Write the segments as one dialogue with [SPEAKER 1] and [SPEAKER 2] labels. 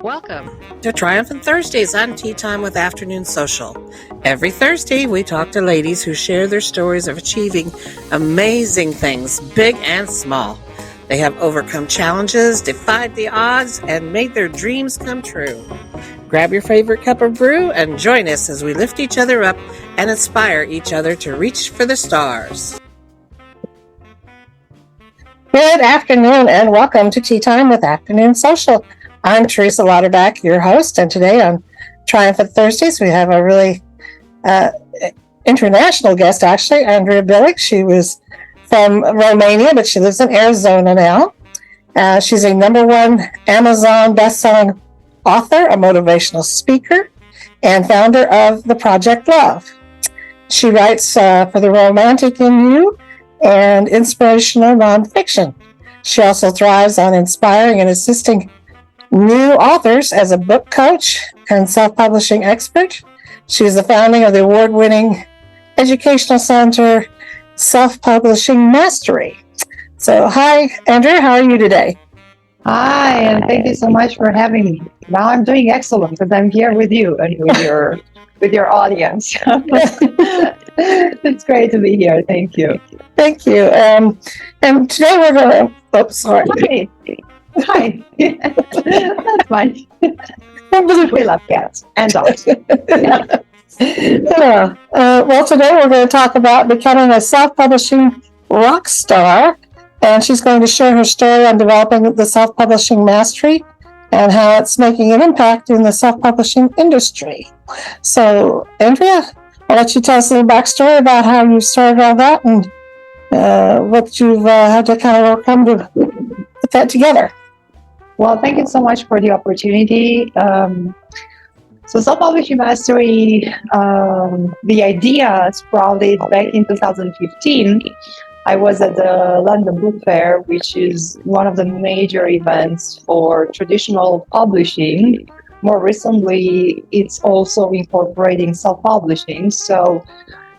[SPEAKER 1] Welcome to Triumphant Thursdays on Tea Time with Afternoon Social. Every Thursday, we talk to ladies who share their stories of achieving amazing things, big and small. They have overcome challenges, defied the odds, and made their dreams come true. Grab your favorite cup of brew and join us as we lift each other up and inspire each other to reach for the stars. Good afternoon and welcome to Tea Time with Afternoon Social. I'm Teresa Lauterbach, your host, and today on Triumphant Thursdays we have a really international guest, actually, Andreea Billig. She was from Romania, but she lives in Arizona now. She's a #1 Amazon best-selling author, a motivational speaker, and founder of the Project Love. She writes for the romantic in you and inspirational nonfiction. She also thrives on inspiring and assisting new authors as a book coach and self-publishing expert. She is the founding of the award-winning educational center, Self-Publishing Mastery. So, hi, Andreea, how are you today?
[SPEAKER 2] Hi, and thank you so much for having me. Now I'm doing excellent because I'm here with you and with your audience. It's great to be here. Thank you.
[SPEAKER 1] Thank you. And today we're going to. Oops, sorry.
[SPEAKER 2] Hi. That's fine. We love cats and dogs.
[SPEAKER 1] Well, today we're going to talk about becoming a self-publishing rock star, and she's going to share her story on developing the self-publishing mastery and how it's making an impact in the self-publishing industry. So, Andreea, I'll let you tell us a little backstory about how you started all that and what you've had to kind of overcome to put that together.
[SPEAKER 2] Well, thank you so much for the opportunity. So Self-Publishing Mastery, the idea sprouted back in 2015. I was at the London Book Fair, which is one of the major events for traditional publishing. More recently, it's also incorporating self-publishing. So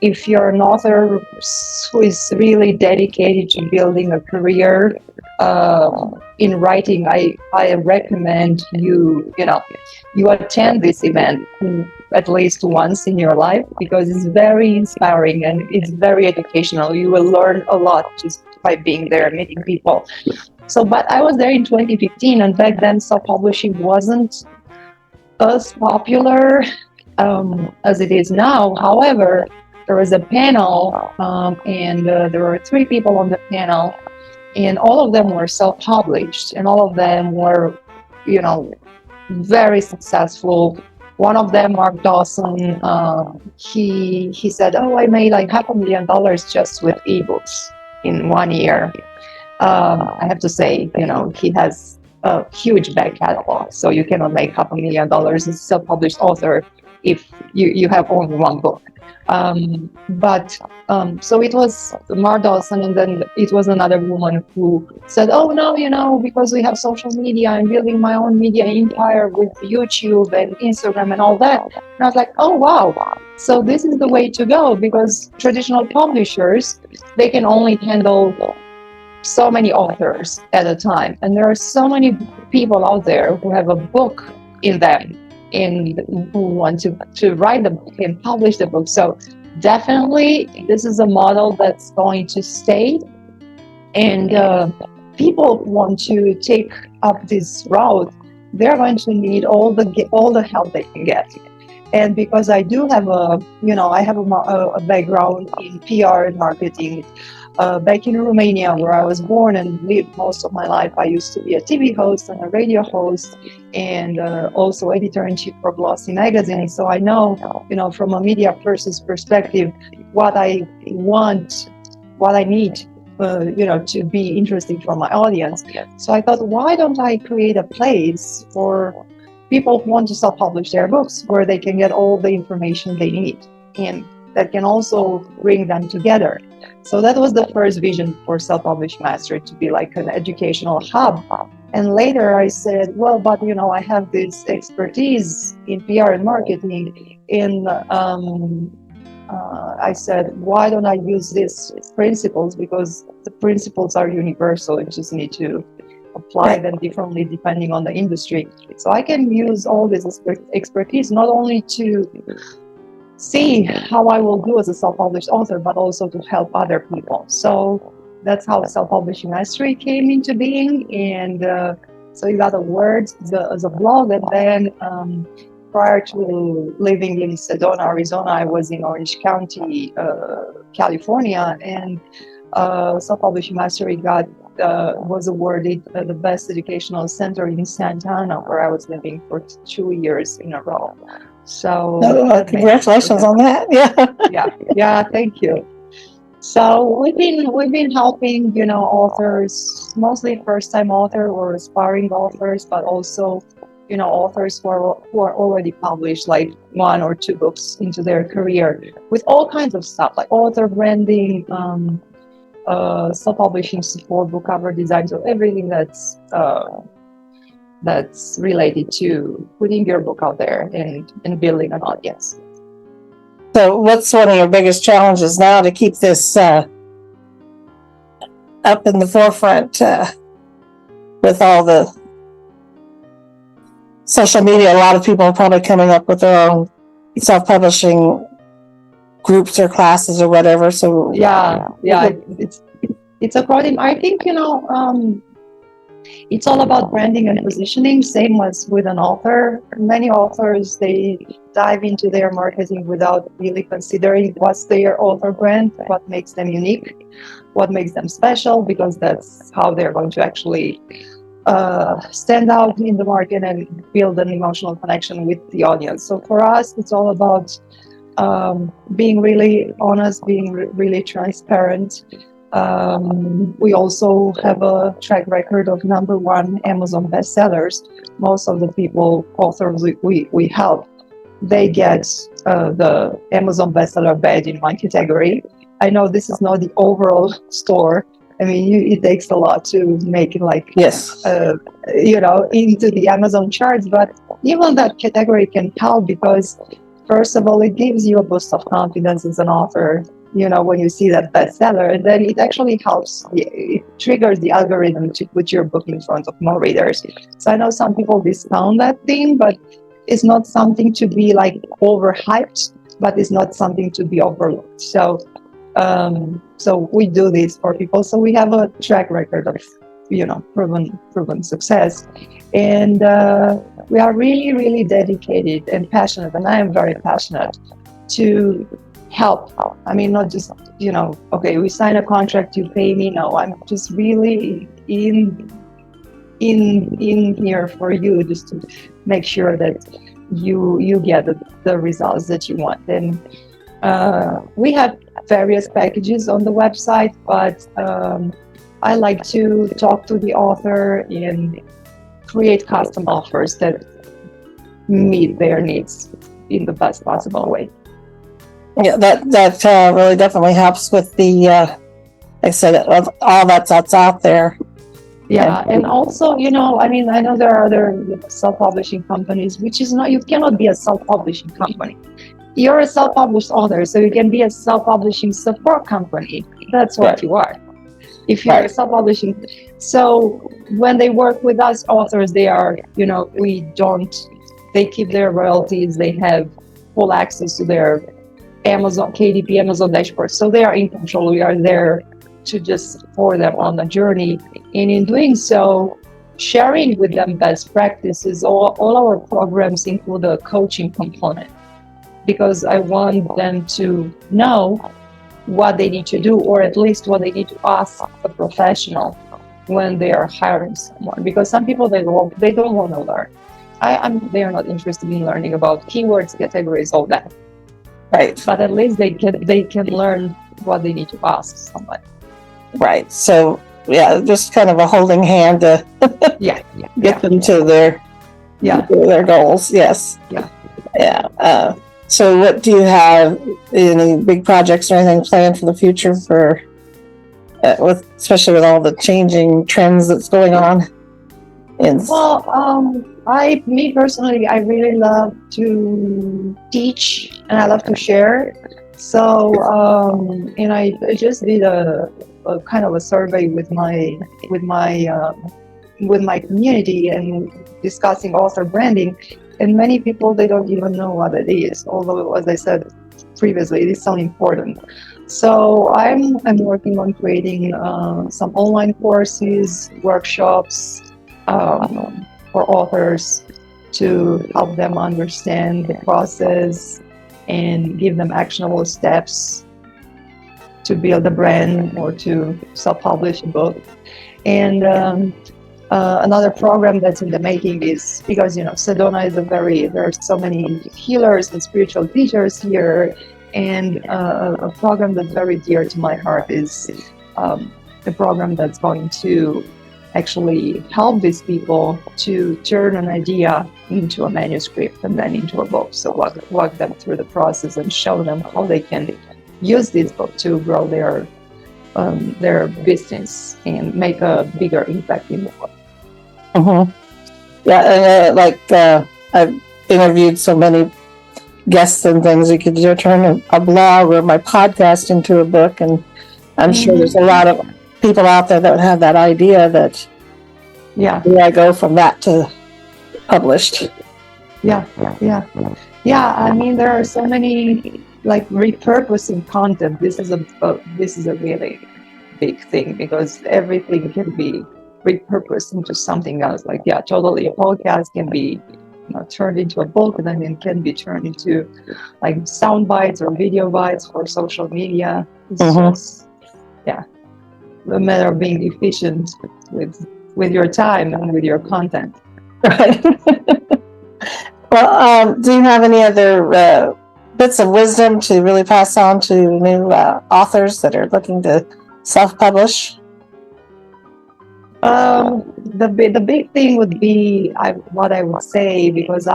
[SPEAKER 2] if you're an author who is really dedicated to building a career in writing, I recommend you attend this event at least once in your life, because it's very inspiring and it's very educational. You will learn a lot just by being there, meeting people. But I was there in 2015, and back then self-publishing wasn't as popular as it is now. However, there was a panel, and there were 3 people on the panel, and all of them were self-published, and all of them were, very successful. One of them, Mark Dawson, he said, I made like $500,000 just with ebooks in 1 year. I have to say, he has a huge back catalog, so you cannot make $500,000 as a self-published author if you have only 1 book. So it was Mark Dawson, and then it was another woman who said, no, because we have social media, I'm building my own media empire with YouTube and Instagram and all that. And I was like, oh, wow. So this is the way to go, because traditional publishers, they can only handle so many authors at a time. And there are so many people out there who have a book in them and who want to write the book and publish the book. So definitely this is a model that's going to stay, and people want to take up this route. They're going to need all the help they can get. And because I do have a background in PR and marketing, back in Romania, where I was born and lived most of my life, I used to be a TV host and a radio host, and also editor-in-chief for Glossy magazine. So I know, from a media person's perspective, what I want, what I need, to be interesting for my audience. So I thought, why don't I create a place for people who want to self-publish their books, where they can get all the information they need, and that can also bring them together. So that was the first vision for Self-Publishing Mastery, to be like an educational hub. And later I said, but I have this expertise in PR and marketing. And I said, why don't I use these principles? Because the principles are universal. You just need to apply them differently depending on the industry. So I can use all this expertise not only to see how I will do as a self-published author, but also to help other people. So that's how Self-Publishing Mastery came into being. And so you got a word as a blog. And then prior to living in Sedona, Arizona, I was in Orange County, California. And Self-Publishing Mastery was awarded the best educational center in Santa Ana, where I was living for 2 years in a row. So
[SPEAKER 1] congratulations on that.
[SPEAKER 2] Yeah, thank you. So we've been helping, authors, mostly first-time author or aspiring authors, but also, authors who are already published like 1 or 2 books into their career with all kinds of stuff like author branding, self-publishing support, book cover design, so everything that's related to putting your book out there and building an audience.
[SPEAKER 1] So what's one of your biggest challenges now to keep this up in the forefront with all the social media? A lot of people are probably coming up with their own self-publishing groups or classes or whatever. So
[SPEAKER 2] it's a problem. I think it's all about branding and positioning, same as with an author. Many authors, they dive into their marketing without really considering what's their author brand, what makes them unique, what makes them special, because that's how they're going to actually stand out in the market and build an emotional connection with the audience. So for us, it's all about being really honest, being really transparent. We also have a track record of #1 Amazon bestsellers. Most of the people, authors we help, they get the Amazon bestseller badge in my category. I know this is not the overall store. I mean, it takes a lot to make it into the Amazon charts, but even that category can help because, first of all, it gives you a boost of confidence as an author, when you see that bestseller, and then it actually helps, it triggers the algorithm to put your book in front of more readers. So I know some people discount that thing, but it's not something to be like overhyped, but it's not something to be overlooked. So we do this for people. So we have a track record of, proven success. And we are really, really dedicated and passionate, and I am very passionate to help. I mean, not just, okay, we sign a contract, you pay me. No, I'm just really in here for you, just to make sure that you get the results that you want. And we have various packages on the website, but I like to talk to the author and create custom offers that meet their needs in the best possible way.
[SPEAKER 1] Yeah, that really definitely helps with the, like I said, all that's out there.
[SPEAKER 2] Yeah, and also, I know there are other self-publishing companies, which is not, you cannot be a self-publishing company. You're a self-published author, so you can be a self-publishing support company. That's what you are. If you're self-publishing. So when they work with us authors, they are, they keep their royalties, they have full access to their Amazon dashboard. So they are in control. We are there to just support them on the journey. And in doing so, sharing with them best practices. All our programs include a coaching component, because I want them to know what they need to do, or at least what they need to ask a professional when they are hiring someone. Because some people, they don't want to learn. They are not interested in learning about keywords, categories, all that.
[SPEAKER 1] Right.
[SPEAKER 2] But at least they can learn what they need to ask someone.
[SPEAKER 1] Right. So just kind of a holding hand to get them to their goals. Yes. Yeah. So what do you have, any big projects or anything planned for the future for especially with all the changing trends that's going on?
[SPEAKER 2] Me personally, I really love to teach and I love to share. So, and I just did a kind of a survey with my with my community and discussing author branding. And many people, they don't even know what it is, although, as I said previously, it is so important. So I'm working on creating some online courses, workshops for authors to help them understand the process and give them actionable steps to build a brand or to self-publish a book. And another program that's in the making is because Sedona is there are so many healers and spiritual teachers here, and a program that's very dear to my heart is a program that's going to actually help these people to turn an idea into a manuscript and then into a book. So walk them through the process and show them how they can use this book to grow their business and make a bigger impact in the world.
[SPEAKER 1] Mm-hmm. Yeah, and I've interviewed so many guests and things. You could turn a blog or my podcast into a book, and I'm sure there's a lot of people out there that would have that idea that where I go from that to published.
[SPEAKER 2] Yeah. I mean, there are so many repurposing content. This is a really big thing because everything can be repurposed into something else. Totally. A podcast can be turned into a book, and then it can be turned into sound bites or video bites for social media. It's just a matter of being efficient with your time and with your content.
[SPEAKER 1] Right. Well, do you have any other bits of wisdom to really pass on to new authors that are looking to self-publish?
[SPEAKER 2] The big thing would be what I would say, because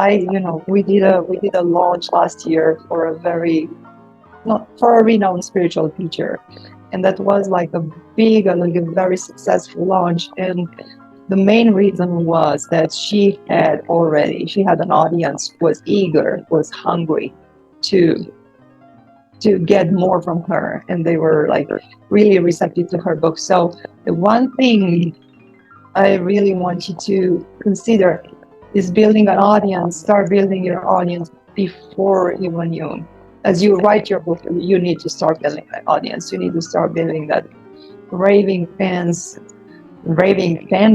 [SPEAKER 2] we did a launch last year for a renowned spiritual teacher, and that was a big and a very successful launch. And the main reason was that she had an audience, was eager, was hungry to get more from her, and they were really receptive to her book. So the one thing I really want you to consider is building an audience. Start building your audience before even you. As you write your book, you need to start building that audience. You need to start building that raving fan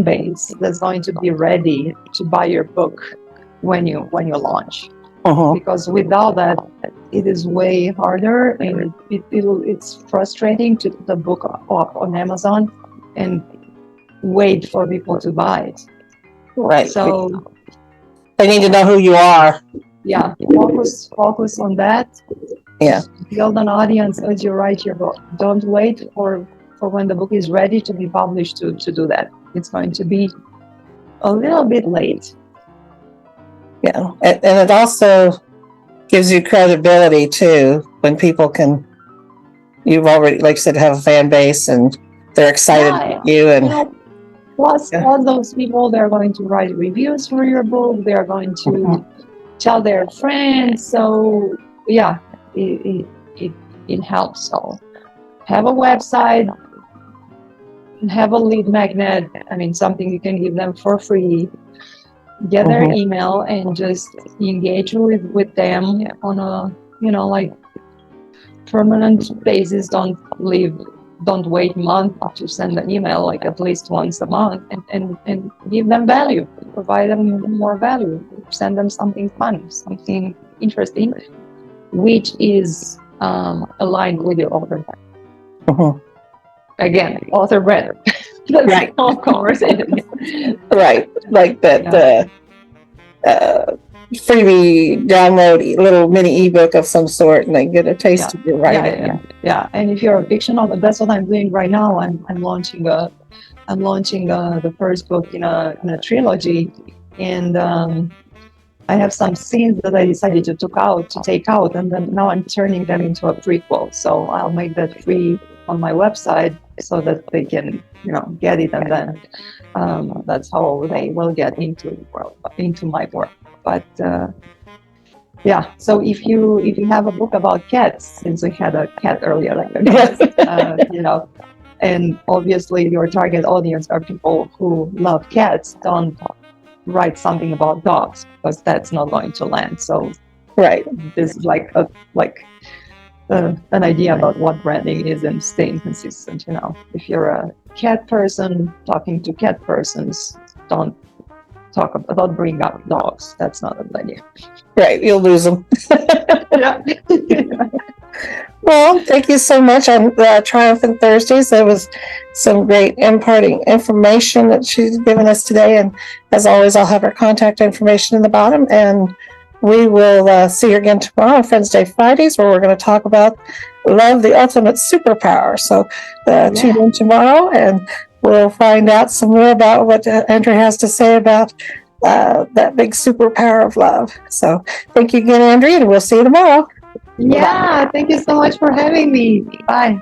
[SPEAKER 2] base that's going to be ready to buy your book when you launch. Because without that, it is way harder, and it's frustrating to put the book up on Amazon and wait for people to buy it.
[SPEAKER 1] Right.
[SPEAKER 2] So
[SPEAKER 1] they need to know who you are.
[SPEAKER 2] Yeah. Focus on that.
[SPEAKER 1] Yeah.
[SPEAKER 2] Build an audience as you write your book. Don't wait for when the book is ready to be published to do that. It's going to be a little bit late.
[SPEAKER 1] Yeah. And it also gives you credibility too when people you've already, like you said, have a fan base and they're excited about you. And
[SPEAKER 2] plus those people, they're going to write reviews for your book. They're going to tell their friends. So it helps. So have a website, have a lead magnet. I mean, something you can give them for free. Get their email and just engage with them on a permanent basis. Don't wait a month to send an email, at least once a month, and give them value, provide them more value, send them something fun, something interesting, which is aligned with your author brand. Again, author brand. That's
[SPEAKER 1] right.
[SPEAKER 2] All conversation.
[SPEAKER 1] Right, like that freebie download little mini ebook of some sort, and they get a taste of your writing.
[SPEAKER 2] Yeah. And if you're a fiction author, that's what I'm doing right now. I'm launching the first book in a trilogy, and I have some scenes that I decided to take out, and then now I'm turning them into a prequel. So I'll make that free on my website so that they can get it, and then that's how they will get into my work. But so if you have a book about cats, since we had a cat earlier, And obviously, your target audience are people who love cats. Don't write something about dogs because that's not going to land. So
[SPEAKER 1] Right.
[SPEAKER 2] this is like an idea about what branding is and staying consistent. If you're a cat person talking to cat persons, don't bring up dogs. That's not a good idea.
[SPEAKER 1] Right. You'll lose them.
[SPEAKER 2] Yeah.
[SPEAKER 1] Well, thank you so much on Triumphant Thursdays. There was some great imparting information that she's given us today. And as always, I'll have her contact information in the bottom. And we will see you again tomorrow on Friends Day Fridays, where we're going to talk about love, the ultimate superpower. So tune in tomorrow, and we'll find out some more about what Andreea has to say about that big superpower of love. So thank you again, Andreea, and we'll see you tomorrow.
[SPEAKER 2] Yeah, thank you so much for having me. Bye.